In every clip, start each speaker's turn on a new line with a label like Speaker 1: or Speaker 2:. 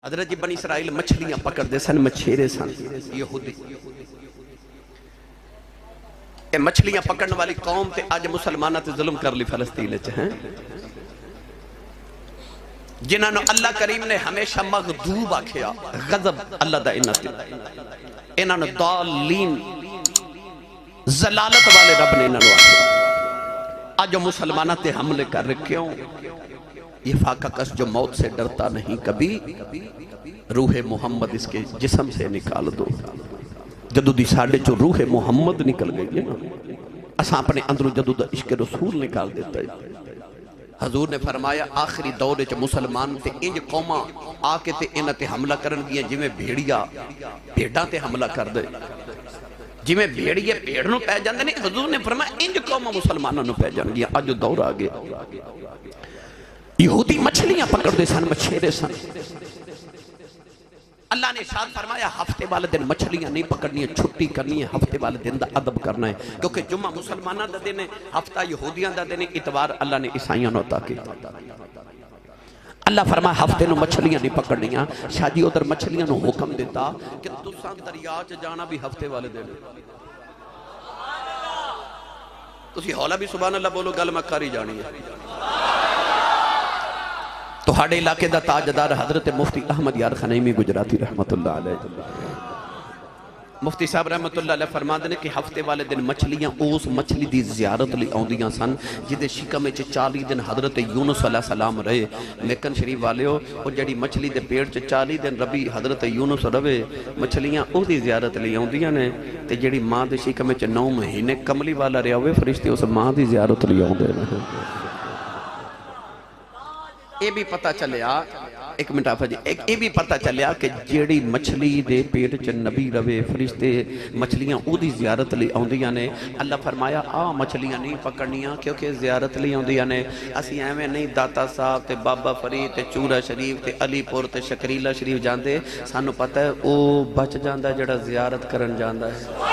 Speaker 1: حضرت بنی اسرائیل مچھلیاں پکڑ دے سن، مچھیرے سن یہودی. اے مچھلیاں پکڑنے والی قوم تے آج مسلمانہ تے ظلم کر لی فلسطین ہیں جنہاں نے اللہ کریم نے ہمیشہ مغضوب آکھیا، غضب اللہ دا انہاں نے ضالین زلالت والے رب نے انہاں نے آکھیا. آج جو مسلمانہ تے حملے کر رہے کیوں؟ یہ فاقہ کس جو موت سے ڈرتا نہیں کبھی، روح محمد اس کے جسم سے نکال دو. جدو دی ساڑھے جو روح محمد نکل گئی ہے نا، اساں اپنے اندروں جدو دا عشق رسول نکال دیتا ہے. حضور نے فرمایا آخری دور چ مسلمان تے انج قوماں آ کے تے انہاں تے حملہ کرن گیا جویں بھیڑیا بھیڑاں تے حملہ کر دے، جویں بھیڑیے بھیڑ نو پہ جاندے نے. حضور نے فرمایا انج قوماں مسلماناں نو پہ جان گیا. اج جو دور آ گیا، یہودی مچھلیاں پکڑ دے سن، مچھیرے سن. اللہ نے ارشاد فرمایا ہفتے والے دن مچھلیاں نہیں پکڑنی ہے، چھٹی کرنی ہے، ہفتے والے دن دا ادب کرنا ہے. کیونکہ جمعہ مسلمانہ دا دن ہے، ہفتہ یہودیاں دا دن ہے، اتوار اللہ نے عیسائیاں نو عطا کیا. اللہ فرمایا ہفتے نو مچھلیاں نہیں پکڑنیاں. شاہ جی ادھر مچھلیاں نو حکم دیتا کہ تساں دریا چ جانا بھی ہفتے والے دن. تسی ہولا بھی سبحان اللہ بولو، گل میں کاری جانی ہے. تو ہاڑے علاقے دا تاجدار حضرت مفتی احمد یار خنیمی گجراتی رحمت اللہ علیہ، مفتی صاحب رحمت اللہ علیہ فرما دینے کہ ہفتے والے دن مچھلیاں اس مچھلی دی زیارت لی آؤندیاں سن جدے شکم میں 40 دن حضرت یونس علیہ السلام رہے. لیکن شریف والے ہو وہ جڑی مچھلی دے پیڑ 40 دن ربی حضرت یونس رہے، مچھلیاں او دی زیارت لی آؤندیاں نے. تے جڑی ماں دے شکم میں 9 مہینے کملی والا رہا ہوئے، فرشتے اس ماں دی زیارت لی آؤندے نے. یہ بھی پتہ چلیا، ایک منٹ آفا جی، یہ بھی پتہ چلیا کہ جیڑی مچھلی دے پیٹ چ نبی روے، فرشتے مچھلیاں او دی زیارت لی آؤندیاں نے. اللہ فرمایا مچھلیاں نہیں پکڑنیاں کیونکہ زیارت لی آؤندیاں نے. اسی ایویں نہیں داتا صاحب تے بابا فرید تے چورا شریف تے علی پور تے شکریلا شریف جاندے. سانو پتہ ہے او بچ جاندہ جڑا زیارت کرن جاندہ ہے.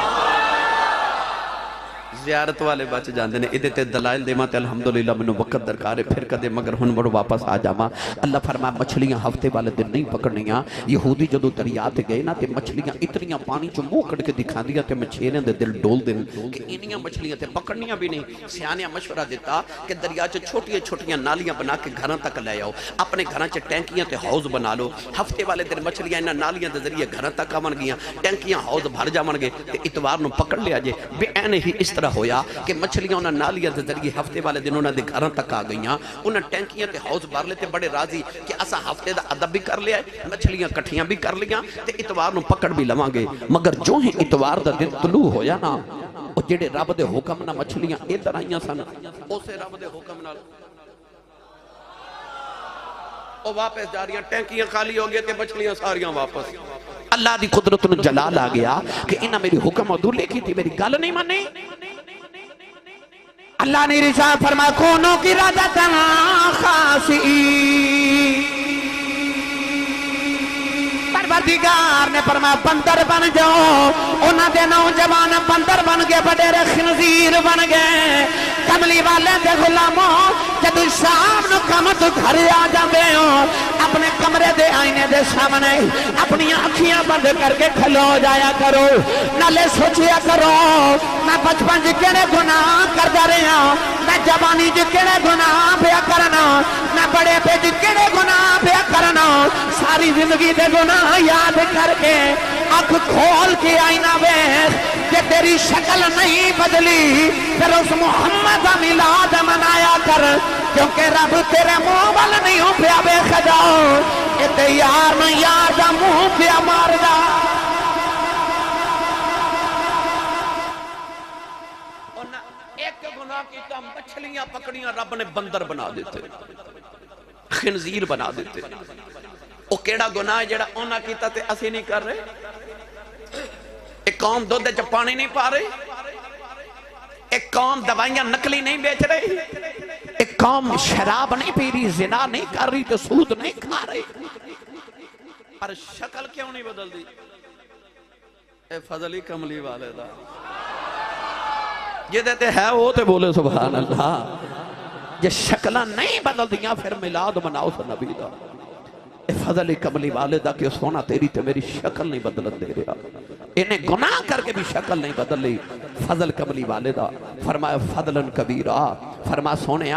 Speaker 1: زیارت والے بچ جاندے نے. ادھے تے دلائل دے ماں تے الحمدللہ منو وقت درکار ہے پھر کدے مگر ہن بڑو واپس آ جاما. اللہ فرمایا مچھلیاں ہفتے والے دن نہیں پکڑنیاں. یہودی جدو دریا تے گئے نا تے مچھلیاں اتنیاں پانی چو منہ کڑ کے دکھا دیا تے مچھلیاں دے دل ڈول دن کہ انیاں مچھلیاں تے پکڑنیاں بھی نہیں. سیانیاں مشورہ دیتا کہ دریا چ چھوٹیاں چھوٹیاں نالیاں بنا کے گھراں تک لے آؤ، اپنے گھراں چ ٹینکیاں تے حوض بنا لو. ہفتے والے دن مچھلیاں انہاں نالیاں دے ذریعے گھراں تک آون گیاں، ٹینکیاں حوض بھر جاون گے تے اتوار نو پکڑ لیا جے. بے این ہی اس طرح ہویا کہ مچھلیاں انہاں نالیاں دے ذریعے ہفتے والے دن انہاں دے گھراں تک آ گئیاں. انہاں ٹینکیاں تے حوض بھر لیتے بڑے راضی کہ اسا ہفتے دا ادب بھی کر لیا ہے، مچھلیاں کٹھیاں بھی کر لیاں تے اتوار نو پکڑ بھی لواں گے. مگر جو ہی اتوار دا دن طلوع ہویا نا، او جڑے رب دے حکم نہ مچھلیاں ادھر آئیاں سن، اسے رب دے حکم نال او واپس جا رہیاں. ٹینکیاں خالی ہو گئے تے مچھلیاں ساریاں واپس. اللہ دی قدرت نو جلال آ گیا کہ انہاں میری حکم عدولے کی تھی، میری گل نہیں مانی. اللہ نے رسالت فرمایا کونوں کی رادتاً خاصی، پروردگار نے فرمایا بندر بن جاؤ. انہاں دے نوجوان بندر بن گئے، بڑے خنزیر بن گئے. کملی والے دے غلاموں جدو شام نو کم تو گھر آ جاندے ہو، اپنے کمرے دے آئینے دے سامنے اپنی آنکھیاں بند کر کے کھلو جایا کرو. نالے سوچیا کرو میں بچپن جی کیڑے گناہ کردا رہا، میں جوانی جی کیڑے گناہ پیا کرنا، میں بڑے پہ جی کیڑے گناہ پیا کرنا. ساری زندگی دے گناہ یاد کر کے آنکھ کھول کے آئینہ ویکھ کہ تیری شکل نہیں بدلی، پھر اس محمد دا میلاد منایا کر کیونکہ رب تیرے منہ وال نہیں ہوں پیا ویکھ جاؤ. اتے یار نہ یار دا منہ پیا مار دا. ایک گناہ کیتا مچھلیاں پکڑیاں رب نے بندر بنا دیتے، خنزیر بنا دیتے. او کیڑا گناہ ہے جڑا انہاں کیتا تے اسی نہیں کر رہے؟ ایک قوم دودھ چ پانی نہیں پا رہی، ایک قوم دوائیاں نکلی نہیں بیچ رہی، ایک قوم شراب نہیں پی رہی، زنا نہیں کر رہی، تو سود نہیں کھا رہی. پر شکل کیوں نہیں بدل دی؟ اے فضلی کملی والے دا یہ دیتے ہے وہ تے بولے سبحان اللہ. یہ شکلہ نہیں بدل دیاں پھر میلاد مناؤ سا نبی دا. فضل کملی والدہ کہ سونا تیری تے میری شکل نہیں بدلت دے رہا، انہیں گناہ کر کے بھی شکل نہیں بدل لی۔ فضل کملی والدہ فرمایا فضلن کبیرہ، فرما سونے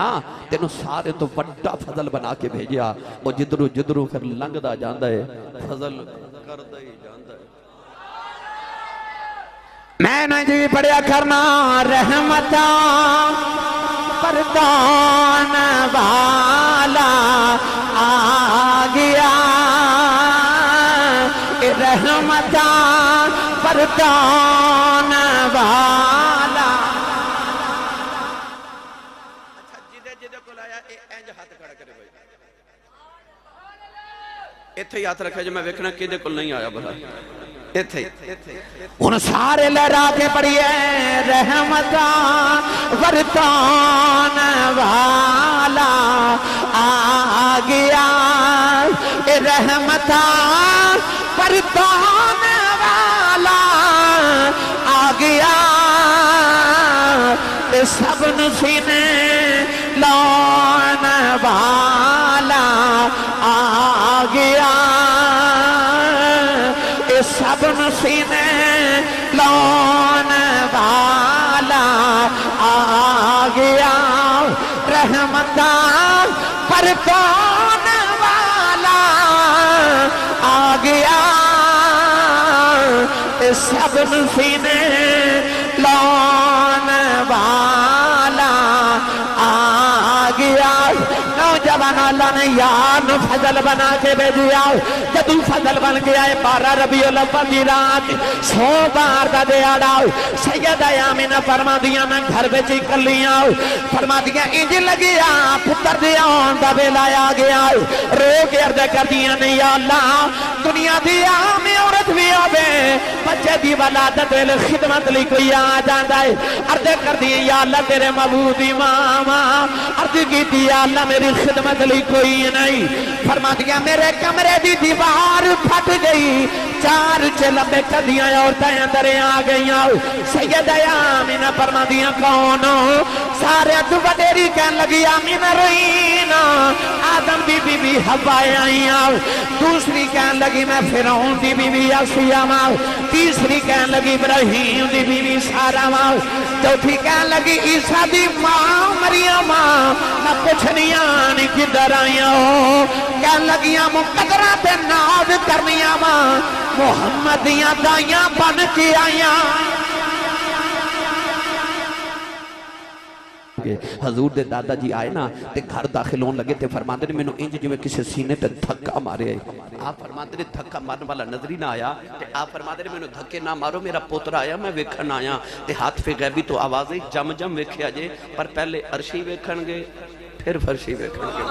Speaker 1: تینوں سارے تو بڑا فضل بنا کے بھیجیا، وہ جدرو پھر لنگ دا جاندہ ہے، فضل کر دے جاندہ ہے۔
Speaker 2: میں نے جی پڑھیا کرنا رحمتاں پردان والا آ گیا، رحمتاں پردان والا۔
Speaker 1: اچھا جدے کو لایا اینج ہاتھ کھڑا کرے بھائی، ایتھے یاد رکھے جو میں ویکھنا کدے کو نہیں آیا بھلا، ایتھے
Speaker 2: ان سارے لہرا کے پڑھیے رحمتاں پردان والا آ گیا، رحمتاں پردان والا آ گیا، سب سینے لون والا آ گیا، سب سینے لون والا آ گیا، رحمتاں پردان والا آ گیا، سب سینے لون والا آ گیا۔ نوجوان اللہ نے یار فضل بنا کے بھیجیا، جدو فضل بن گیا ہے 12 ربیع الاول کی رات 100 بار دا دیاڑا، سیدہ آمینہ فرما دیا میں گھر بچ ہی کر لیا، فرما دیا انج لگیا پتر دیا دا ویلا آ گیا، رو کے عرض کر دیا نہیں یا اللہ دنیا دی عام عورت بھی ہوے بچے دی ولادت ویلے خدمت لی کوئی آ جاندا ہے، عرض کر دیا یا اللہ تیرے معبود امام، عرض کی یا اللہ میری خدمت لی کوئی نہیں، فرما دیا میرے کمرے دی دیوار پھٹ گئی، 4 لمبے قدیاں عورتیں اندر آ گئیاں، سیدہ آمینہ فرما دیا کون سارے تو وڈیری کہن لگی آمینہ روئینا آدم دی بی بی حوا آئیاں، دوسری کہن لگی میں فرعون دی بی بی آسیہ ماں، تیسری کہن لگی ابراہیم دی بی بی سارہ ماں، چوتھی کہن لگی عیسیٰ دی ماں مریم ماں، نہ پوچھنیاں نہیں کدھر آئیاں ہو، کہن لگیاں مقدرہ تے ناز کرنیاں ماں، محمدیاں دائیاں بن کے آئیاں۔
Speaker 1: حضور دے دادا جی آئے نا تے گھر داخل ہون لگے تے فرماندے نے مینوں انج جویں کسے سینے تے دھکا مارے، آپ فرماندے نے دھکا مارن والا نظر ہی نہ آیا، تے آپ فرماندے نے مینوں دھکے نہ مارو میرا پوتر آیا میں ویکھن آیا، تے ہاتھ فی غیبی تو آوازیں جم جم ویکھیا جے، پر پہلے عرشی ویکھن گے پھر فرشی ویکھن گے۔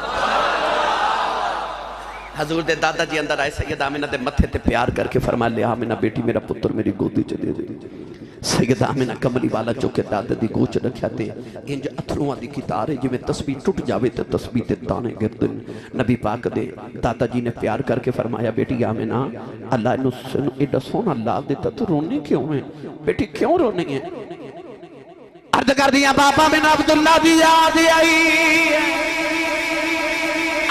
Speaker 1: حضور دے دادا جی اندر آئے، سیدہ آمینہ دے متھے تے پیار کر کے فرما لے آمینہ بیٹی میرا پتر میری گودی چ دے دے۔ سیدہ آمینہ کملی والا چوکے دادا دی گوچ رکھیا تے انج اتھروں دی کتارے جو میں تسبیح ٹوٹ جاوے تے تسبیح تے دانے گردن، نبی پاک دے دادا جی نے پیار کر کے فرمایا بیٹی آمینہ اللہ انہوں ایڈا سونا اللہ دیتا تو رونے کیوں ہیں بیٹی کیوں رونے ہیں؟
Speaker 2: عرض کر دیا بابا میں عبداللہ دی یاد آئی،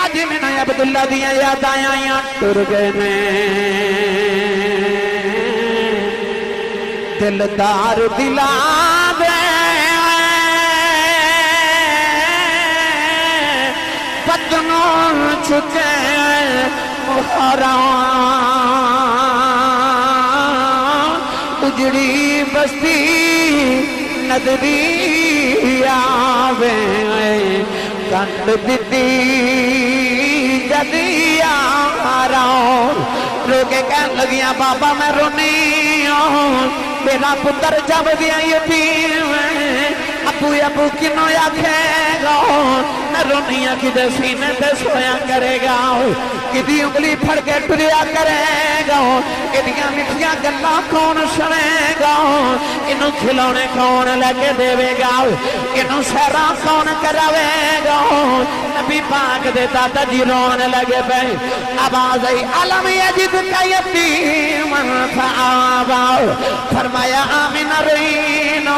Speaker 2: آج میں نے عبداللہ دی یاد آیا ٹر گئے میں دلدار دلا دے بدنوں چکے محرام اجڑی بستی نظری آوے کنڈ دیتی جدی آراؤں لوگے کہن لگیاں بابا میں رونی ہوں میرا پتر جب گیا یتیم ابو کنو یا کھے گا میں رونیاں کی دے سینے دے سویا کرے گا کدی انگلی پھڑ کے ٹریا کرے گا کدیاں مٹھیاں گلا کون سنے گا انہوں کھلونے کون لگے دے گا انہوں سہرا کون کراوے گا نبی پاک دے دادا جی رون لگے بے آواز ای علم یجد کا یتیم فآبا فرمایا آمین رینو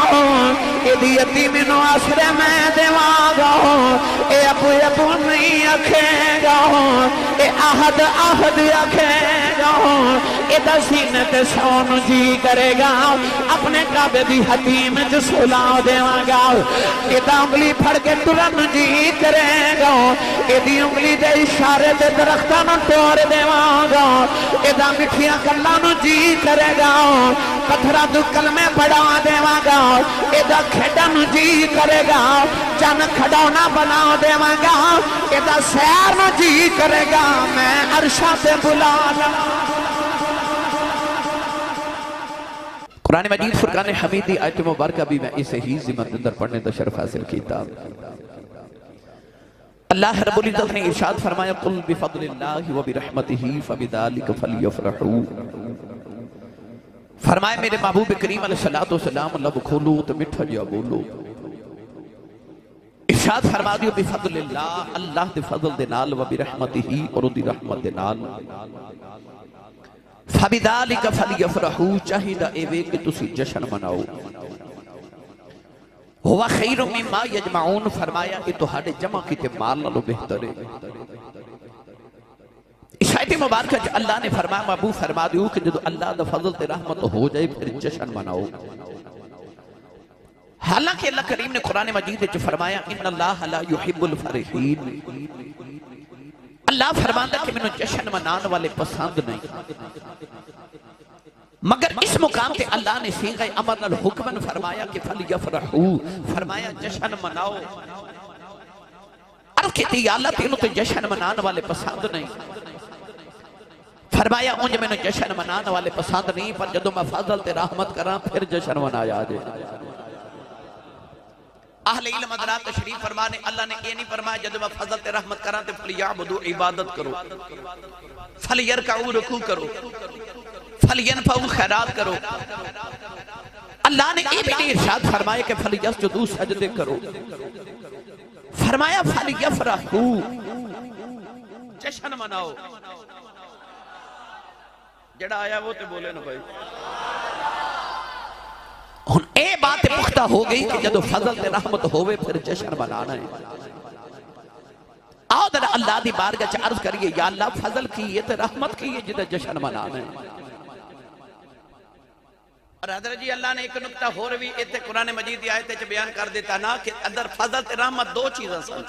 Speaker 2: کدی یتیمینو آسرے میں دیواغو اے ابو ابو نہیں آکھے گا اے آہد آہد آکھے گا اے دا سینے تے سون جی کرے گا اپنے کعبے دی حتیم جو سلا دیواں گا اے دا انگلی پھڑ کے ترن جی کرے گا اے دی انگلی دے اشارے دے درختاں نوں توڑ دیواں گا اے دا مٹھیاں گلاں نوں جی کرے گا پتھراں تو کلمے پڑھا دیواں گا اے دا کھیڈاں نوں جی کرے گا چن کھڈونا بنا دیواں گا اے دا سیر نوں جی کرے گا میں عرشاں تے بلا لواں
Speaker 1: قرآن مجید فرقان حمیدی آیت مبارکہ بھی میں اسے ہی ضمن اندر پڑھنے تو شرف حاصل کیتا اللہ رب العزت نے ارشاد فرمایا قل بفضل اللہ و برحمتہ فبذالک فلیفرحوا فرمایا میرے محبوب کریم علیہ السلام لب کھولو تو مٹھا جا بولو ارشاد فرما دیو بفضل اللہ اللہ دے فضل دے نال و برحمتہ اور دی رحمت دے نال فَبِذَالِكَ فَلْيَفْرَحُوا چاہیدہ ایوے کہ تسی جشن مناؤ ہوا خیر مما یجمعون فرمایا کہ تہاڈے جمع کیتے مال نالو بہتر ہے اس آیت مبارکہ جو اللہ نے فرمایا محبوب فرما دیو کہ جدو اللہ دا فضل تے رحمت ہو جائے پھر جشن مناؤ حالانکہ اللہ کریم نے قرآن مجید جو فرمایا ان اللہ لا يحب الفرحین اللہ فرماندہ کہ میں نے جشن منان والے پسند نہیں مگر اس مقام تے اللہ نے سیغہ امر الحکمن فرمایا کہ فَلْيَفْرَحُوا فرمایا جشن مناؤ عرض کہتی یا اللہ تینوں تے جشن منان والے پسند نہیں فرمایا انج میں نے جشن منان والے پسند نہیں پر جدو میں فضل تے رحمت کراں پھر جشن منایا جائے اہل علم حضرات تشریف فرمانے اللہ نے یہ نہیں فرمایا جدو میں فضل تے رحمت کراں تے فلیعبدوا عبادت کرو فلیرکعوا رکوع کرو فلینفعوا خیرات کرو اللہ نے یہ بھی نہیں ارشاد فرمایا کہ فلیسجدوا سجدے کرو فرمایا فلیفرحوا جشن مناؤ جڑا آیا وہ تے بولے نا بھائی ہن اے بات پختہ ہو گئی کہ جدو فضل تے رحمت ہوئے پھر جشن منانا ہے آؤ در اللہ دی بارگاہ چ عرض کریے یا اللہ فضل کیے تے رحمت کیے جدو جشن منانا ہے اور حضرت جی اللہ نے ایک نکتہ ہو روی ایتے قرآن مجید دی آیت بیان کر دیتا نا کہ اندر فضل تے رحمت دو چیزیں سن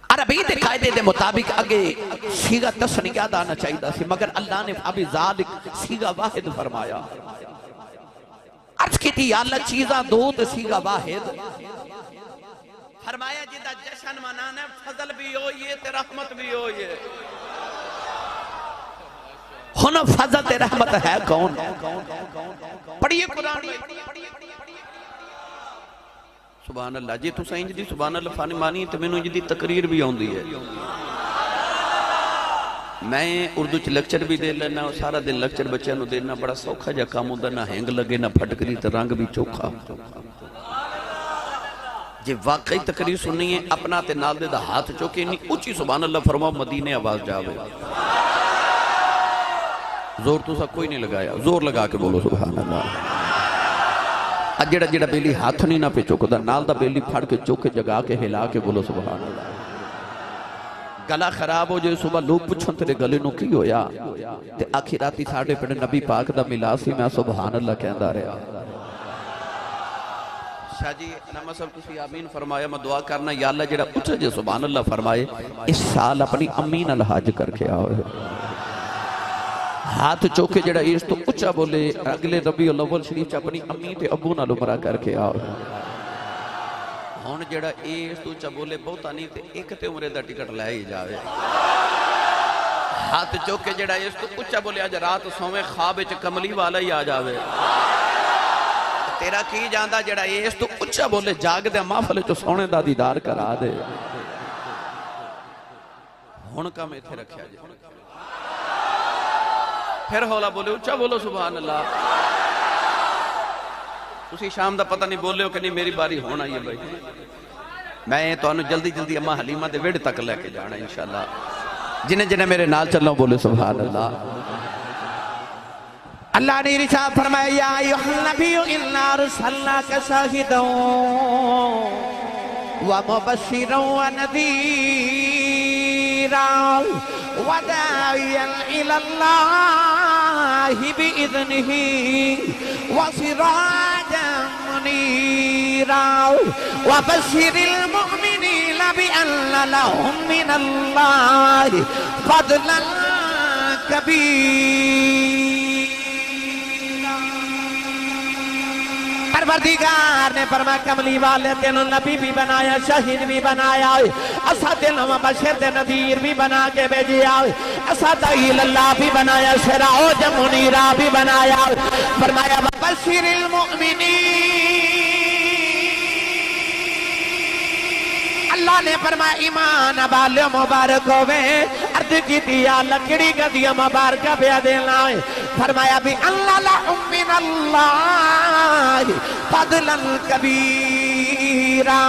Speaker 1: عربی دے قائدے دے مطابق اگے سیغہ تسنیہ دانا چاہیدہ سی مگر اللہ نے ابھی ذالک سیغہ واحد فرمایا عرض کی تھی یا اللہ چیزاں دو تے سیغہ واحد فرمایا جدہ جشن منانا فضل بھی ہوئیے تے رحمت بھی ہوئیے ہنو فضل تے رحمت ہے کون پڑھئے قرآن سبحان اللہ جی تو سائنج دی سبحان اللہ فانی مانی تو میں نے جی دی تقریر بھی آن دی ہے میں اردو چ لیکچر بھی دے لینا سارا دن لیکچر بچے نو دینا بڑا سوکھا جا کام ہوندہ نہ ہینگ لگے نہ پھٹکری تو رنگ بھی چوکھا جی واقعی تقریر سننی ہے اپنا تے نال دے دا ہاتھ چوکے نہیں اچھی سبحان اللہ فرماؤ مدینے آواز جاوے زور تو سا کوئی نہیں لگایا زور لگا کے بولو سبحان اللہ جڑا جڑا بیلی ہاتھ نہیں نہ پہ چوکدا نال دا بیلی پھڑ کے چوکے جگا کے ہلا کے بولو سبحان اللہ گلا خراب ہو جائے صبح لوگ پوچھن تیرے گلے نو کی ہویا تے آخراتی ساڑھے پڑے نبی پاک دا ملا سی میں سبحان اللہ کہندا رہا شاہ جی نمہ صاحب کسی آمین فرمایا میں دعا کرنا یا اللہ جڑا اچھا جے سبحان اللہ فرمائے اس سال اپنی امین الحاج کر کے آؤ ہاتھ چوکے جڑا اس تو اچھا بولے اگلے ربیع الاول شریف اپنی امی تے ابو نال عمرہ کر کے آؤ ہون جڑا اس تو اچھا بولے بہتا نہیں تے ایک تے عمرے دا ٹکٹ لے ہی جاوے ہاتھ چوکے جڑا اس تو اچھا بولے آج رات سویں خواب وچ کملی والا ہی آ جاوے تیرا کی جاندا جڑا اس تو اچھا بولے جاگ دے محفل چ سونے دا دیدار کرا دے ہن کم ایتھے رکھیا جی پھر ہولا بولے اچھا بولو سبحان اللہ اسی شام دا پتہ نہیں بولے ہو کہ نہیں میری باری ہونا یہ بھائی میں تو انہوں جلدی جلدی اماں حلیمہ دے ویڈ تک لے کے جانا انشاءاللہ جنہیں جنہیں میرے نال چلو بولے سبحان اللہ
Speaker 2: اللہ نے ارشاد فرمایا یا ایھا النبی انا ارسلناک شاہدا ومبشرا ونذيرا وداعيا إلى الله بإذنه وسراجا منيرا وبشر المؤمنين بأن لهم من الله فضلا كبيرا پروردگار نے فرمایا کملی والے تینوں نبی بھی بنایا شہید بھی بنایا اسا تینوں مبشر تے نذیر بھی بنا کے بھیجیا اسا دلیل اللہ بھی بنایا سراج منیرا بھی بنایا فرمایا وبشر المؤمنین اللہ نے فرمایا ایمان والے مبارک ہوئے عرض کی دیا لکڑی کا دیا مبارکہ بیا دینا فرمایا بھی اللہ لہم من اللہ فضلا کبیرا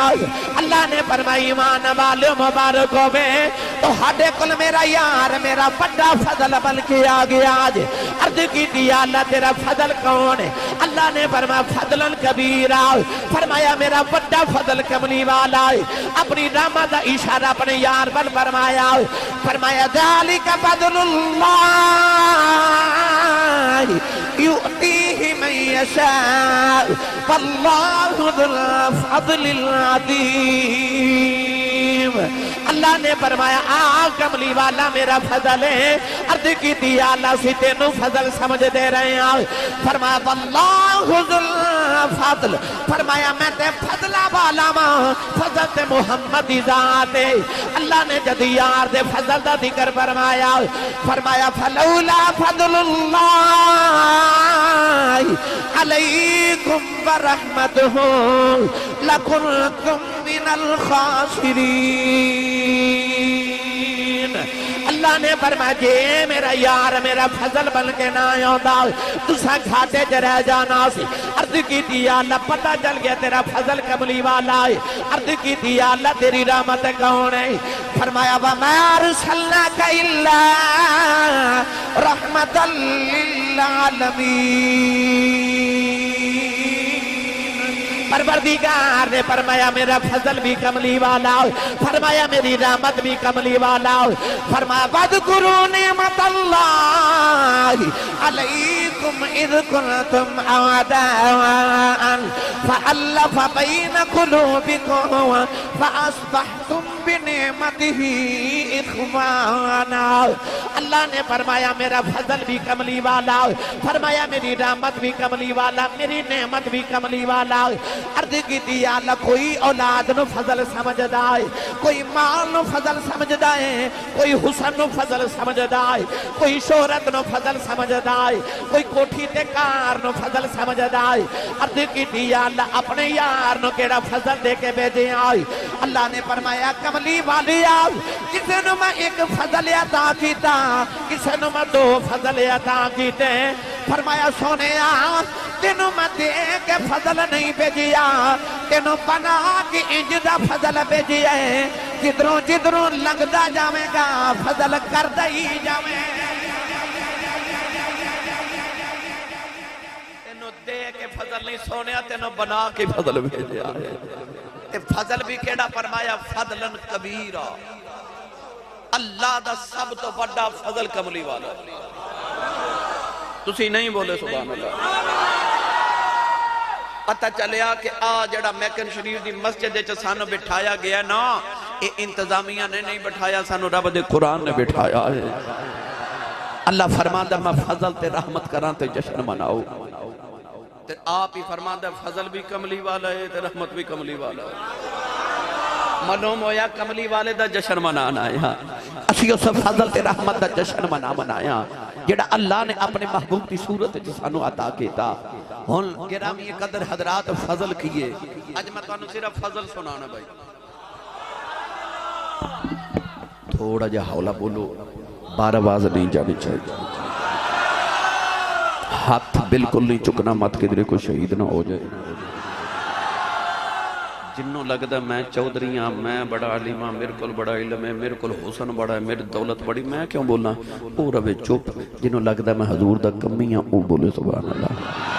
Speaker 2: اللہ نے فرمایا ایمان والے مبارک ہوئے تو ہڈے کل میرا یار میرا بڑا فضل بن کے آگیا آج عرض کی دیا اللہ تیرا فضل کون ہے اللہ نے فرمایا فضلا کبیرا فرمایا میرا بڑا فضل کملی والا ہے اپنی رحمت اشارہ اپنے یار بل فرمایا فرمایا ذالک فضل اللہ یؤتیہ من یشاء واللہ ذو الفضل العظیم اللہ نے فرمایا کملی والا میرا فضل ہے عرض کی دیا اللہ سے تینوں فضل سمجھ دے رہے ہیں فرمایا واللہ ذو الفضل فرمایا میں تے فضلہ والا ماں فضل تے محمد ذات ہے اللہ نے جد یار دے فضل دا ذکر فرمایا فرمایا فلولا فضل اللہ علیکم ورحمتہ لکنتم من الخاسرین اللہ نے فرمایا جے میرا یار میرا فضل بن کے نہ آیا تسا گھاٹے چ رہ جانا سی عرض کی دیا اللہ پتہ چل گیا تیرا فضل کملی والا ہے عرض کی دیا اللہ تیری رحمت کون ہے فرمایا وما ارسلناک الا رحمتا للعالمین پروردگار نے فرمایا میرا فضل بھی کملی والا فرمایا میری رحمت بھی کملی والا فرمایا وَاذْكُرُوا نِعْمَةَ اللَّهِ عَلَيْكُمْ إِذْ كُنْتُمْ أَعْدَاءً فَأَلَّفَ بَيْنَ قُلُوبِكُمْ فَأَصْبَحْتُمْ بِنِعْمَتِهِ إِخْوَانًا اللہ نے فرمایا میرا فضل بھی کملی والا فرمایا میری رحمت بھی کملی والا میری نعمت بھی کملی والا عرض کی دیا اللہ کوئی اولاد نو فضل سمجھدا ہے کوئی مال نو فضل سمجھدا ہے کوئی حسن نو فضل سمجھدا ہے کوئی شہرت نو فضل سمجھدا ہے کوئی کوٹھی تے کار نو فضل سمجھدا ہے عرض کی دیا اللہ اپنے یار نو کیڑا فضل دے کے بھیجے آئی اللہ نے فرمایا کملی والی آئی کسے نو میں ایک فضل عطا کیتا کسے نو میں دو فضل عطا کیتے فرمایا سونے تینوں میں دے کے فضل نہیں بھیجیا تینوں بنا کے انجدہ فضل بھیجیا ہے جدروں جدروں لگدا جاویں گا فضل کردہ ہی جاویں تینوں دے کے فضل نہیں سونیا تینوں بنا کے فضل بھیجیا ہے فضل بھی کیڑا فرمایا فضلن کبیرہ اللہ دا سب تو بڑا فضل کملی والا تسی نہیں بولے سبحان اللہ پتہ چلیا کہ جڑا میکن شریف دی مسجد دے سانو بٹھایا گیا نا اے انتظامیہ نے نہیں بٹھایا سانو رب دے قرآن نے بٹھایا ہے اللہ فرماندہ میں فضل تے رحمت کران تے جشن مناؤ تے آپ ہی فرماندہ فضل بھی کملی والا ہے تے رحمت بھی کملی والا ہے معلوم ہویا کملی والے دا جشن منانا ہے اسی اس فضل تے رحمت دا جشن منایا جڑا اللہ نے اپنے محبوب کی صورت جسانو عطا کیتا ہن گرامی قدر حضرات فضل کیے آج میں تو صرف فضل سنانا بھائی تھوڑا جا حولا بولو بار آواز نہیں جانی چاہیے ہاتھ بالکل نہیں چکنا مت کدھرے کو شہید نہ ہو جائے جنہوں لگتا میں چودریاں میں بڑا علیمہ میرے کل بڑا علم ہے میرے کل حسن بڑا ہے میرے دولت بڑی میں کیوں بولنا او روے چپ جنہوں لگتا میں حضور دا کمیاں او بولے سبحان اللہ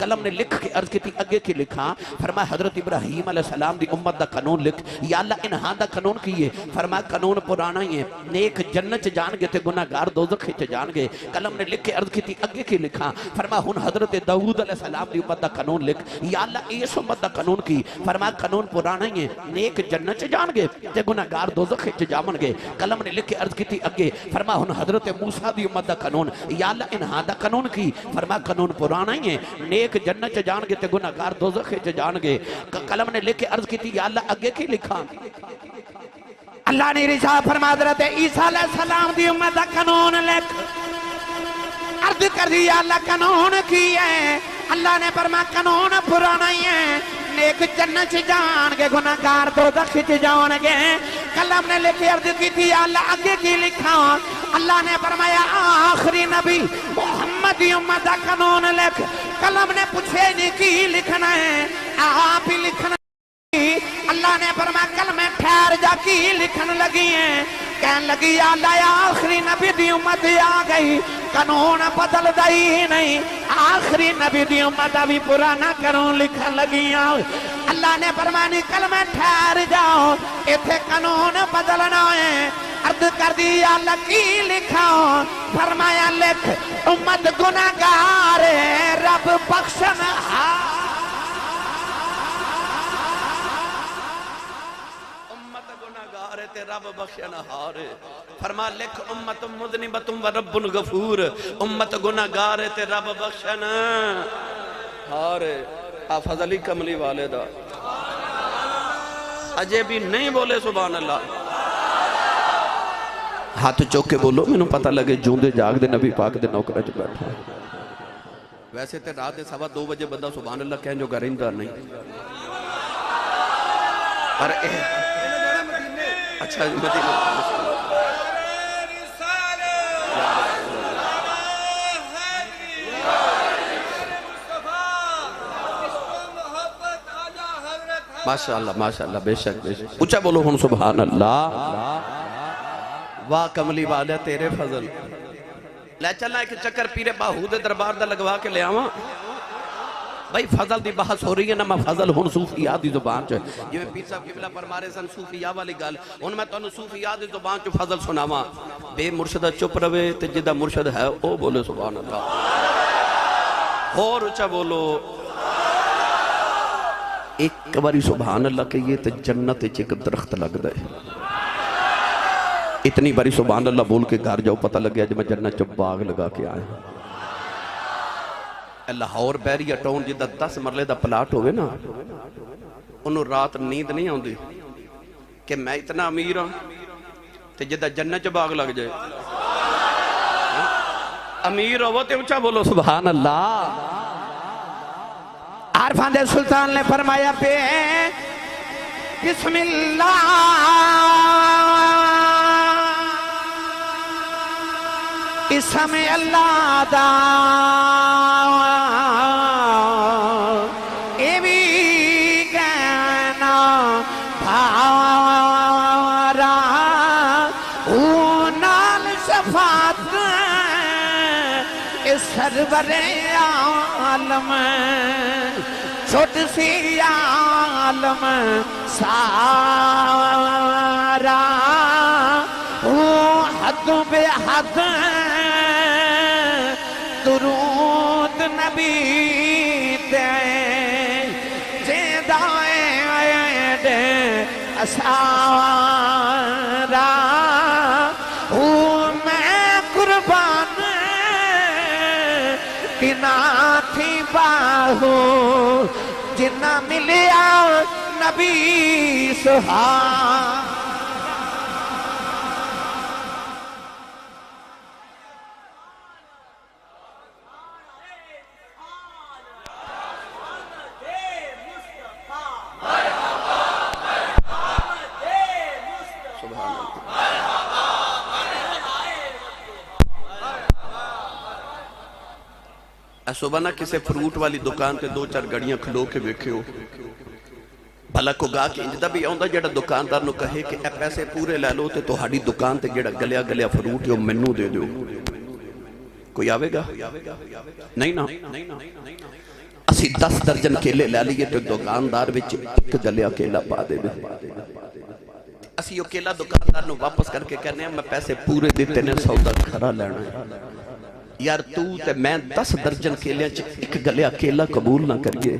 Speaker 1: قلم نے لکھ کے عرض کی تھی اگے کی لکھا فرمایا حضرت ابراہیم علیہ السلام دی امت دا قانون لکھ یا اللہ انہاں دا قانون کیے فرمایا قانون پرانا ہی ہے نیک جنت جان گے تے گناہگار دوزخ چ جان گے قلم نے لکھ کے عرض کی تھی اگے کی لکھا فرمایا ہن حضرت داؤد علیہ السلام دی امت دا قانون لکھ یا اللہ اس امت دا قانون کی فرمایا قانون پرانا ہی ہے نیک جنت چ جان گے تے گناہگار دوزخ چ جاون گے قلم نے لکھ کے عرض کی تھی اگے فرمایا ہن حضرت موسیٰ دی امت دا قانون یا اللہ انہاں دا قانون کی فرمایا قانون پرانا ہی ہے نیک جنت چ جان گے تے گناہگار دوزخ چ جان گے قلم نے لکھ کے عرض کی تھی یا اللہ اگے کی لکھا
Speaker 2: اللہ نے ارشاد فرمایا حضرت عیسیٰ علیہ السلام دی امت دا قانون لکھ عرض کر دی یا اللہ قانون کی ہے اللہ نے فرمایا قانون پرانا ہی ہے نیک جنت جان کے گناہگار دوزخ چ جان گے قلم نے لکھ کے عرض کی تھی یا اللہ آگے کی لکھا اللہ نے فرمایا آخری نبی محمد دی امت دا قانون لکھ قلم نے پوچھے نہیں کی لکھنا ہے آپ ہی لکھنا اللہ نے فرمایا کلمہ ٹھہر جا کی لکھن لگی ہیں کہن لگی یا اللہ آخری نبی دی امت آ گئی قانون بدل دائی نہیں آخری نبی دی امت بھی پرانا قانون لکھن لگی ہیں اللہ نے فرمایا کلمہ ٹھہر جاؤ ایتھے قانون بدلنا ہے عرض کر دی یا اللہ کی لکھا فرمایا لکھ امت گناہگار رب بخشن
Speaker 1: رب بخشن ہارے فرما لکھ امت مذنبت و رب غفور امت گناہگار تے رب بخشن ہارے فضل علی کملی والدہ اجے بھی نہیں بولے سبحان اللہ ہاتھ چوک کے بولو میں نے پتہ لگے جوندے جاگ دے نبی پاک دے نوکرہ چ بیٹھا ویسے تے رات دے 2:15 بجے بندہ سبحان اللہ کہیں جو گرندہ نہیں اور اچھا مدینہ ماشاءاللہ بے شک اچھا بولو ہم سبحان اللہ واہ کملی والے تیرے فضل لے چلنا ایک چکر پیرے باہود دربار دا لگوا کے لے آواں بھائی فضل دی بحث ہو رہی ہے نا میں فضل ہون صوفیاء دی زبان چاہے یہ میں پیر صاحب قبلہ فرمارے سن صوفیاء والی گال ان میں تو انہوں صوفیاء دی زبان چاہے فضل سناواں بے مرشدہ چپ روے تے جدہ مرشد ہے او بولے سبحان اللہ اور اچھا بولو ایک باری سبحان اللہ کہ یہ تے جنت ایک درخت لگ دے اتنی باری سبحان اللہ بول کے گھر جاؤ پتہ لگ گیا جب میں جنت چپ باغ لگا کے آئے لاہور بیریا ٹاؤن جدہ 10 مرلے دا پلاٹ ہوئے نا انہوں رات نیند نہیں آن دی کہ میں اتنا امیر ہوں تے جدہ جنت باغ لگ جائے امیر ہو تے اچھا بولو سبحان اللہ
Speaker 2: عارفان دے سلطان نے فرمایا پہ بسم اللہ اسم اللہ دا اے بھی کہنا بھارا اونال شفاعت اس سرور عالم چھوٹ سی عالم سارا حد بے حد درود نبی دے جیدائے دے اسارا میں قربان بنا تھی باہو جنہ ملیا نبی سہا
Speaker 1: صبح نہ کسے فروٹ والی دکان تے 2-4 گڑیاں کھلو کے بیکھے ہو بھلا کو گا کے انجدہ بھی آؤں دا جڑا دکاندار نو کہے کہ اے پیسے پورے لے لو تے تو ہاڑی دکان تے جڑا گلیا گلیا فروٹ ہے منو دے دیو کوئی آوے گا نہیں نا اسی 10 درجن کیلے لے لیے تو دکاندار وچ ایک گلیا کیلا پا دے اسی وہ کیلا دکاندار نو واپس کر کے کہنے ہیں میں پیسے پورے دیتے نے سودا کھرا لینا ہے یار تو تے میں 10 درجن کیلے ایک گلیا کیلا قبول نہ کریے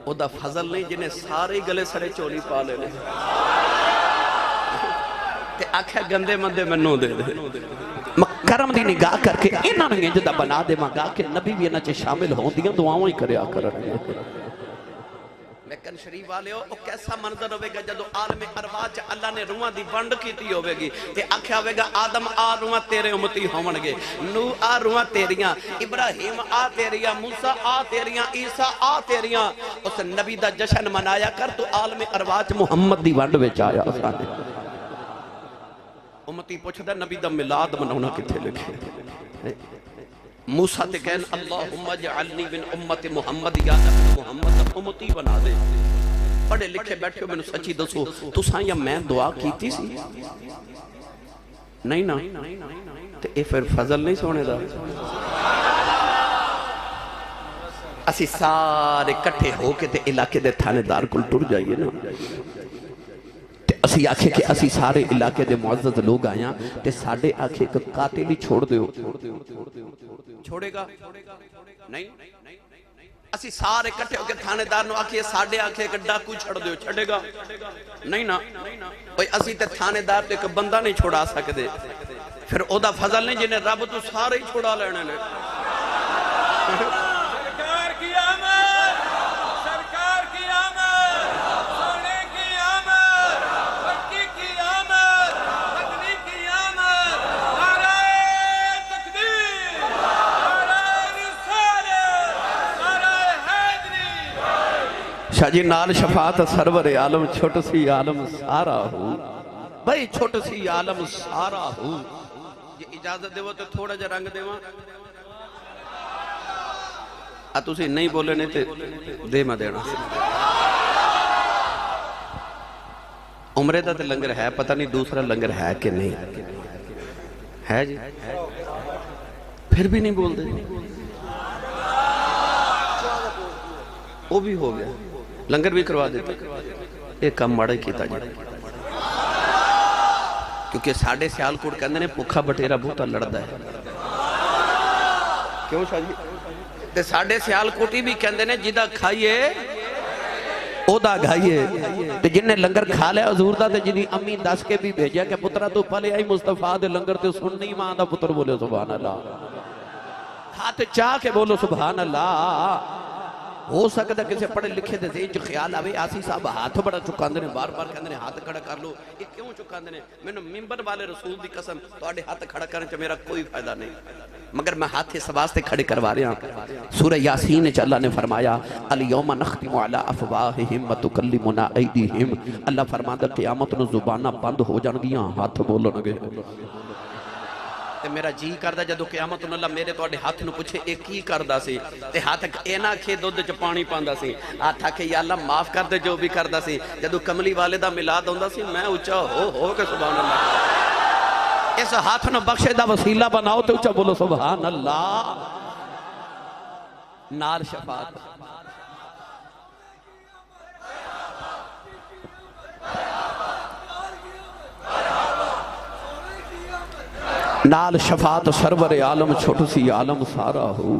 Speaker 1: او دا فضل نہیں جنہیں سارے گلے سرے چولی پا لے لے تے آکھا گندے مندے منو دے دے کرم دی نگاہ کر کے انہاں نے جدا بنا دے مانگا کہ نبی بھی انہاں چے شامل ہوں دیاں دعاواں ہی کریا کرن لیکن شریف والے ہو کیسا منظر ہوئے گا جدو عالم ارواح چ اللہ نے روحاں دی ونڈ کیتی ہوئے گی تے آکھیا ہوئے گا آدم آ روحاں تیرے امتی ہون گے نوح آ روحاں تیریاں ابراہیم آ تیریاں موسیٰ آ تیریاں عیسیٰ آ تیریاں اس نبی دا جشن منایا کر تو عالم ارواح چ محمد دی ونڈ وچ آیا سانے امتی پوچھ دا نبی دا ملاد منونا کتھے لکھے موسیٰ تے کہن اللہم اجعلنی من امت محمد یا محمد امتی بنا دے پڑھے لکھے بیٹھے ہو میں نے سچی دسو تو ساں یا میں دعا کیتی سی نہیں نا تے اے پھر فضل نہیں سونے دا اسی سارے کٹھے ہو کے تے علاقے دے تھانے دار کل ٹر جائیے نا اسی آکھے کہ اسی سارے علاقے دے معزز لوگ آیاں تے ساڑے آکھے کہ قاتل ہی چھوڑ دے ہو چھوڑے گا نہیں اسی سارے کٹھے ہو کے تھانے دار نو آکھے ساڑے آکھے کہ ڈاکو چھڑ دے ہو چھڑے گا نہیں نا اسی تے تھانے دار تے کہ بندہ نہیں چھوڑا سکتے پھر او دا فضل نہیں جنہیں رب تو سارے ہی چھوڑا لینے نے شاہ جی نال شفاعت سرور عالم چھوٹ سی عالم سارا ہو بھائی چھوٹ سی عالم سارا ہو یہ اجازت دے وہ تو تھوڑا جا رنگ دے وہاں تو اسی نہیں بولے نہیں تے دے میں دینا عمرے دا تے لنگر ہے پتہ نہیں دوسرا لنگر ہے کہ نہیں ہے جی پھر بھی نہیں بول دے وہ بھی ہو گیا لنگر بھی کروا دیتے ایک کام ماڑا ہی کیتا جی کیونکہ ساڑھے سیال کوڑ کہندے نے پکھا بٹیرہ بہتا لڑدا ہے کیوں شاہ جی تے ساڑھے سیال کوٹی بھی کہندے نے جدہ کھائیے او دا گھائیے تے جن نے لنگر کھا لیا حضور دا تے جنہی امی دس کے بھی بھیجیا کہ پترہ تو پلے آئی مصطفیٰ دے لنگر تے سن نہیں ماں دا پتر بولے سبحان اللہ ہاتھ چاہ کے بولو سبحان اللہ ہو سکتا کسی پڑھے لکھے دے ذہن جو خیال آوے آسی صاحب ہاتھ بڑا چکاندے نے بار بار کہندے نے ہاتھ کھڑا کر لو یہ کیوں چکاندے نے میں نے ممبر والے رسول دی قسم تو آڑے ہاتھ کھڑا کرنے چا میرا کوئی فائدہ نہیں مگر میں ہاتھ اس واسطے کھڑے کروا رہے ہیں سورہ یاسین چا اللہ نے فرمایا الیوم نختم علی افواہہم وتکلمنا ایدیہم اللہ فرماتا قیامت نو زبانہ بند ہو جان گیاں ہاتھ بولن گے تے میرا جی کردہ جدو قیامت اللہ میرے تو آڑے ہاتھ نو پوچھے ایک کی کردہ سی تے ہاتھ اینا کھے دودھ چا پانی پاندہ سی ہاتھ آکھے یا اللہ معاف کر دے جو بھی کردہ سی جدو کملی والدہ ملاد ہوندہ سی میں اچھا ہو کے سبحان اللہ اس ہاتھ نو بخشے دا وسیلہ بناؤ تے اچھا بولو سبحان اللہ نار شفاعت نال شفاعت سرور عالم چھوٹ سی عالم سارا ہو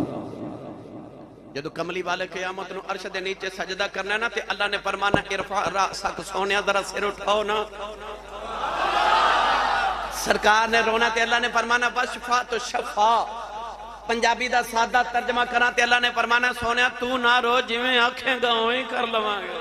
Speaker 1: جدو کملی والے قیامت نو عرش دے نیچے سجدہ کرنا ہے نا تے اللہ نے فرمانا ارفع رأسک سونیا ذرا سر اٹھاؤ نا سرکار نے رونا تے اللہ نے فرمانا وشفا تو شفا پنجابی دا سادہ ترجمہ کرنا تے اللہ نے فرمانا سونیا تو نہ رو جویں آنکھیں گاؤں کر لوانگے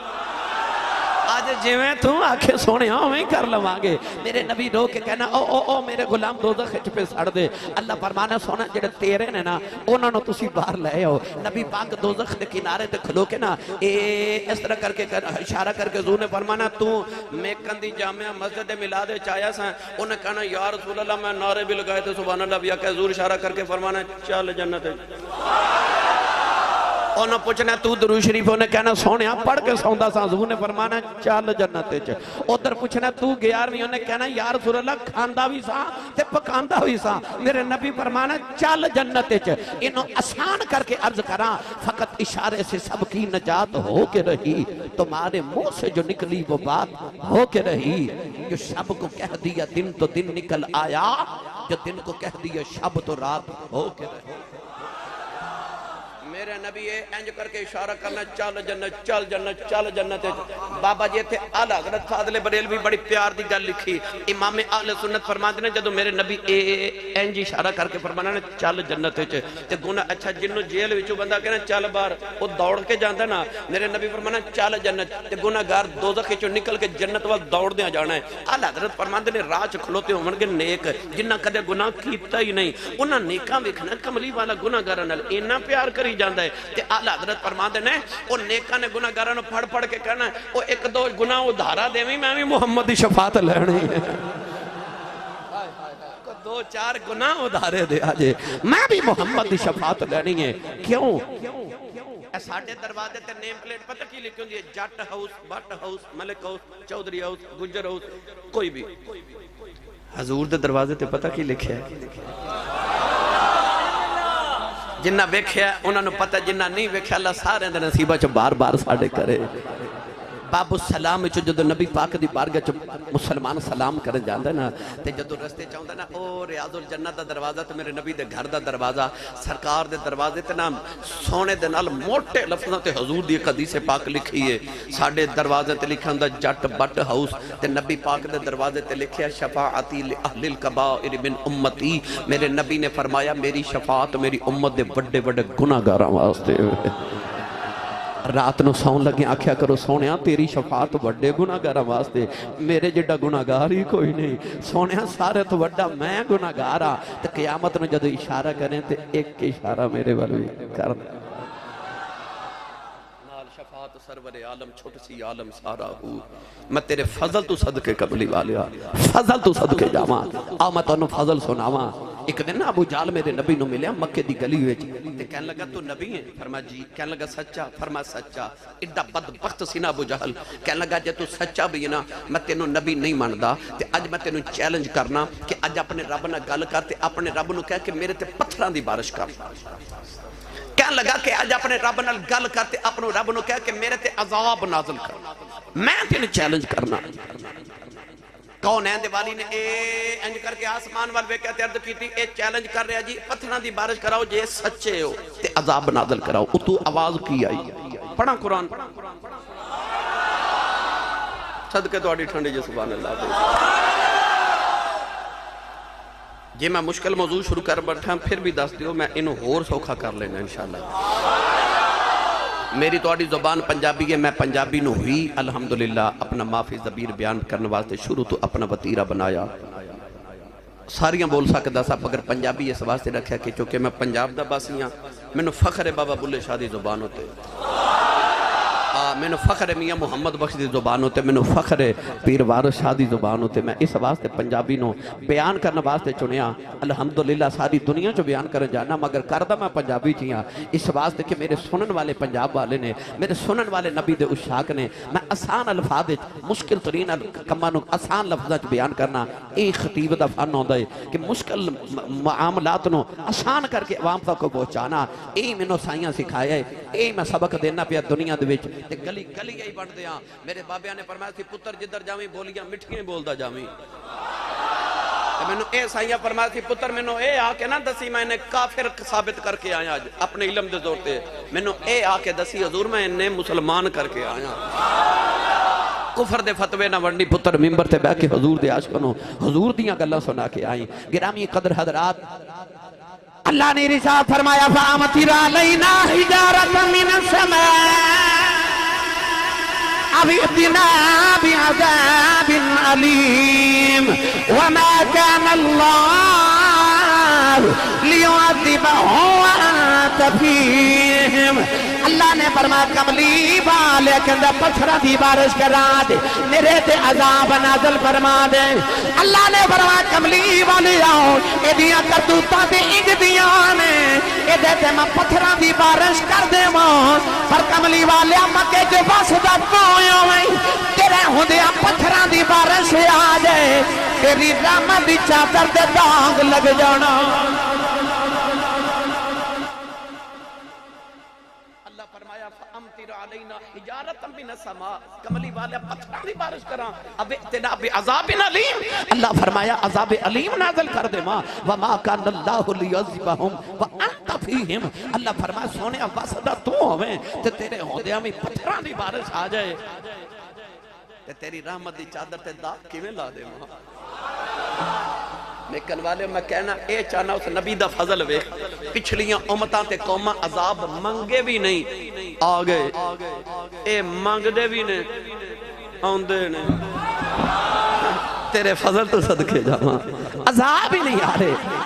Speaker 1: آج جویں تو آنکھیں سونے ہمیں کر لوانگے میرے نبی رو کے کہنا او میرے غلام دوزخ پہ سڑ دے اللہ فرمانا سونا جڑے تیرے نے نا انہوں نے تسی باہر لے ہو نبی پاک دوزخ دے کنارے تے کھلو کے نا اس طرح کر کے اشارہ کر کے حضور نے فرمانا تو میکن دی جامعہ مسجد میلاد چایا سا انہیں کہنا یا رسول اللہ میں نعرے بھی لگائے تھے سبحان اللہ بیا کہ حضور اشارہ کر کے فرمانا چل جنت انہوں پوچھنا تو درود شریف انہیں کہنا سونے پڑھ کے سوندا سا حضور نے فرمانا چل جنت وچ ادھر پوچھنا تو 11ویں انہیں کہنا یا رسول اللہ کھاندا بھی سا تے پکاندا بھی سا میرے نبی فرمانا چل جنت وچ انہوں آسان کر کے عرض کراں فقط اشارے سے سب کی نجات ہو کے رہی تمہارے منہ سے جو نکلی وہ بات ہو کے رہی جو شب کو کہہ دیا دن تو دن نکل آیا جو دن کو کہہ دیا شب تو رات ہو کے رہی میرے نبی انج کر کے اشارہ کرنا چل جنت چل جنت چل جنت بابا جی تھے اعلی حضرت فاضل بریلوی بڑی پیار دی گل لکھی امام اہل سنت فرماتے ہیں جدو میرے نبی انج اشارہ کر کے فرمانا نے چل جنت تے گناہ اچھا جنوں جیل وچوں بندہ کہنا چل باہر او دوڑ کے جاندا نا میرے نبی فرمانا چل جنت تے گناہگار دوزخ وچوں نکل کے جنت وال دوڑدیاں جانا ہے اعلی حضرت فرماتے نے راہ چ کھلوتے ہون گے نیک جنہاں کدے گناہ کیتا ہی نہیں انہاں نیکاں ویکھنا کملی والا گناہگاراں نال اینا پیار کری جاندا ہے تے اعلی حضرت فرماندے نے او نیکاں نے گناہگاراں نوں پھڑ پھڑ کے کہنا او ایک دو گناہ ادھارا دیویں میں بھی محمد دی شفاعت لینی ہے دو چار گناہ ادھارے دے آجے میں بھی محمد دی شفاعت لینی ہے کیوں ساڑھے دروازے تے نیم پلیٹ پتہ کی لکھی ہوندی ہے Jatt house Butt house Malik house Chaudhry house Gujjar house کوئی بھی حضور دے دروازے تے پتہ کی لکھے ہے جنہ ویکھیا انہوں نے پتہ جنہ نہیں ویکھیا اللہ سارے دے نصیبہ چو بار بار ساڑھے کرے باب السلام چو جدو نبی پاک دی بارگاہ چو مسلمان سلام کرن جاندے نا تے جدو رستے چاہندے نا او ریاض الجنت دا دروازہ تے میرے نبی دے گھر دا دروازہ سرکار دے دروازے تے نا سونے دے نال موٹے لفظاں تے حضور دی حدیث پاک لکھی ہے ساڑھے دروازے تے لکھا ہوندا جٹ بٹ ہاؤس تے نبی پاک دے دروازے تے لکھیا شفاعتی لأہل الکبائر من امتی میرے نبی نے فرمایا میری شفاعت میری امت دے بڑے بڑے گناہگاراں واسطے رات نو سون لگے آکھیا کرو سونیا تیری شفاعت وڈے گناہگاراں واسطے میرے جڑا گناہگار ہی کوئی نہیں سونیا سارے تو وڈا میں گناہگارا تے قیامت نو جدو اشارہ کریں تے ایک اشارہ میرے والوی کر نال شفاعت سرور عالم چھوٹ سی عالم سارا ہو میں تیرے فضل تو صدقے قبلی والیا فضل تو صدقے جاواں آؤ میں تانوں فضل سناواں ایک دن ابو جال میرے نبی نو ملیا مکے دی گلی ہوئے تے کہنے لگا تو نبی ہے فرما جی کہنے لگا سچا فرما سچا ایڈا بدبخت سی نا ابو جہل کہنے لگا جے تو سچا بھی نا میں تینوں نبی نہیں ماندا تے اج میں تینوں چیلنج کرنا کہ اج اپنے رب نال گل کر تے اپنے رب نو کہہ کہ میرے تے پتھراں دی بارش کر کہنے لگا کہ اج اپنے رب نال گل کر تے اپنے رب نو کہہ کہ میرے تے عذاب نازل کر میں تینوں چیلنج کرنا کون ہے دیوالی نے انج کر کے آسمان والوے کہتے عرض کی تھی اے چیلنج کر رہا جی پتھراں دی بارش کراؤ جے سچے ہو تے عذاب نازل کراؤ اتو آواز کی آئی پڑھا قرآن صدقے تو آڑی ٹھنڈی جی سبحان اللہ جی میں مشکل موضوع شروع کر بیٹھا پھر بھی دس دیو میں انہوں ہور سوکھا کر لینا انشاءاللہ میری تو آڑی زبان پنجابی ہے میں پنجابی نو ہوئی الحمدللہ اپنا معافی ضبیر بیان کرنے واسطے شروع تو اپنا وطیرہ بنایا ساریاں بول سکتا صاحب اگر پنجابی اس واسطے رکھا کہ چونکہ میں پنجاب دا باسیاں میں نو فخر بابا بلے شاہ دی زبان ہوتے میں نو فخر میاں محمد بخش دی زبان ہوتے میں نو فخر پیر وارث شاہ دی زبان ہوتے میں اس واسطے پنجابی نو بیان کرنے واسطے چنیا الحمدللہ ساری دنیا جو بیان کرنے جانا مگر کردہ میں پنجابی چیاں اس واسطے کہ میرے سنن والے پنجاب والے نے میرے سنن والے نبی دے اشاق نے میں آسان الفاظ مشکل ترین کمانو آسان لفظات بیان کرنا ایک خطیب دا فن ہوتا ہے کہ مشکل معاملات نو آسان کر کے عوام تک کو پہنچانا اے میں نو سائیاں سکھایا ہے اے میں سبق دینا پیا دنیا دے وچ تے گلی گلی ہی بڑھ دیا میرے بابیاں نے فرمایا تھی پتر جدھر جاویں بولیاں مٹھیاں بولدا جاویں میں نے اے سائیاں فرمایا تھی پتر میں نے اے آکے نہ دسی میں نے کافر ثابت کر کے آیا اپنے علم دے زور تے میں نے اے آکے دسی حضور میں نے مسلمان کر کے آیا کفر دے فتوے نہ ونڈی پتر ممبر تے بیٹھ کے حضور دے عاشقوں حضور دیاں گلاں سنا کے آئیں گرامی قدر حضرات اللہ نے ارشاد فرمایا فَأَمْطِرْ عَلَيْنَا حِجَارَةً مِّنَ السَّمَاءِ أَوِئْتِنَا بِعَذَابٍ أَلِيمٍ وَمَا كَانَ اللَّهُ لِيُعَذِّبَهُمْ وَأَنْتَ فِيهِمْ اللہ نے فرمایا کملی والے کے اندر پتھرہ دی بارش کرا دے میرے تے عذاب نازل فرما دے اللہ نے فرمایا کملی والے آؤ اے دیاں کرتوتاں تے انج دیاں نے اے
Speaker 2: دیتے میں پتھران دی بارش کر دے ماں پر کملی والے مکے جو بس دا کوئیوں میں تیرے ہوندیا پتھران دی بارش آ جائے تیری رحمت دی چادر دے داغ لگ جانا
Speaker 1: اللہ فرمایا فَأَمْطِرْ عَلَيْنَا حِجَارَةً مِّنَ السَّمَاءِ کملی والے پتھران دی بارش کراں اب اتنا بعذاب علیم اللہ فرمایا عذاب علیم نازل کر دے ماں وَمَا كَانَ اللَّهُ لِيُعَذِّبَهُمْ وَأَنْتَ فِيهِمْ اللہ فرمایا سونے واسطہ تو ہوئیں تے تیرے ہوندیاں میں پتھران دی بارش آ جائے تے تیری رحمت دی چادر تے داغ کیویں لا دے ماں لیکن والے میں کہنا اے چاہنا اس نبی دا فضل وے پچھلیاں امتاں تے قوماں عذاب منگے بھی نہیں آگئے اے منگ دے بھی نہیں آندے نہیں تیرے فضل تو صدقے جاواں عذاب ہی نہیں آ رہے